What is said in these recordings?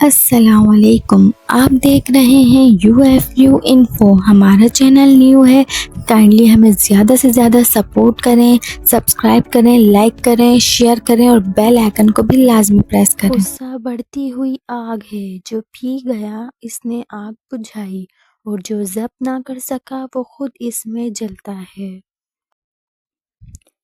السلام علیکم، آپ دیکھ رہے ہیں UFU انفو۔ ہمارا چینل نیو ہے، کائنڈلی ہمیں زیادہ سے زیادہ سپورٹ کریں، سبسکرائب کریں، لائک کریں، شیئر کریں اور بیل آئیکن کو بھی لازمی پریس کریں۔ غصہ بڑھتی ہوئی آگ ہے، جو پی گیا اس نے آگ بجھائی، اور جو ضبط نہ کر سکا وہ خود اس میں جلتا ہے۔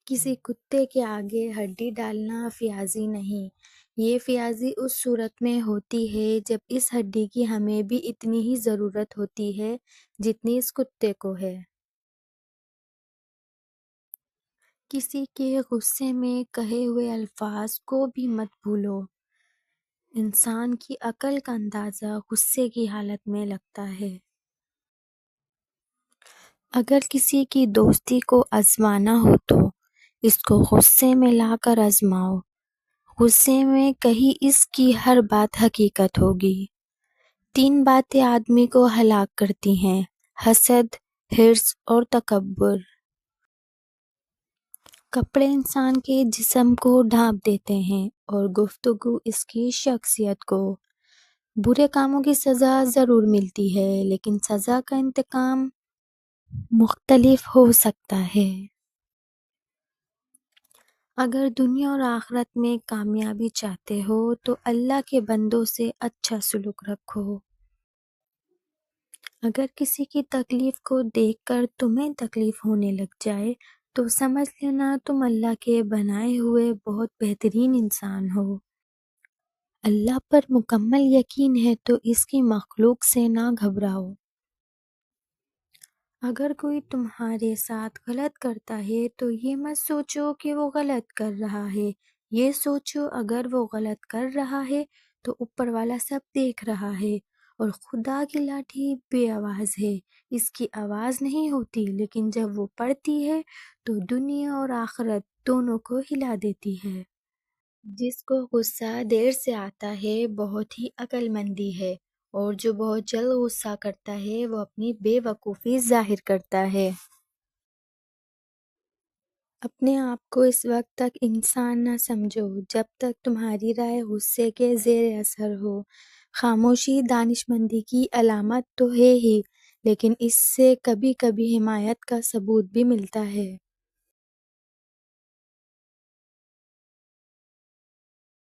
کسی کتے کے آگے ہڈی ڈالنا فیاضی نہیں، یہ فیاضی اس صورت میں ہوتی ہے جب اس ہڈی کی ہمیں بھی اتنی ہی ضرورت ہوتی ہے جتنی اس کتے کو ہے۔ کسی کے غصے میں کہے ہوئے الفاظ کو بھی مت بھولو۔ انسان کی عقل کا اندازہ غصے کی حالت میں لگتا ہے۔ اگر کسی کی دوستی کو آزمانا ہو تو اس کو غصے میں لا کر آزماؤ۔ غصے میں کہی اس کی ہر بات حقیقت ہوگی۔ 3 باتیں آدمی کو ہلاک کرتی ہیں: حسد، حرص اور تکبر۔ کپڑے انسان کے جسم کو ڈھانپ دیتے ہیں اور گفتگو اس کی شخصیت کو۔ برے کاموں کی سزا ضرور ملتی ہے، لیکن سزا کا انتقام مختلف ہو سکتا ہے۔ اگر دنیا اور آخرت میں کامیابی چاہتے ہو تو اللہ کے بندوں سے اچھا سلوک رکھو۔ اگر کسی کی تکلیف کو دیکھ کر تمہیں تکلیف ہونے لگ جائے تو سمجھ لینا تم اللہ کے بنائے ہوئے بہت بہترین انسان ہو۔ اللہ پر مکمل یقین ہے تو اس کی مخلوق سے نہ گھبراؤ۔ اگر کوئی تمہارے ساتھ غلط کرتا ہے تو یہ مت سوچو کہ وہ غلط کر رہا ہے، یہ سوچو اگر وہ غلط کر رہا ہے تو اوپر والا سب دیکھ رہا ہے، اور خدا کی لاٹھی بے آواز ہے، اس کی آواز نہیں ہوتی، لیکن جب وہ پڑتی ہے تو دنیا اور آخرت دونوں کو ہلا دیتی ہے۔ جس کو غصہ دیر سے آتا ہے بہت ہی عقل مندی ہے، اور جو بہت جلد غصہ کرتا ہے وہ اپنی بے وقوفی ظاہر کرتا ہے۔ اپنے آپ کو اس وقت تک انسان نہ سمجھو جب تک تمہاری رائے غصے کے زیر اثر ہو۔ خاموشی دانش مندی کی علامت تو ہے ہی، لیکن اس سے کبھی کبھی حمایت کا ثبوت بھی ملتا ہے۔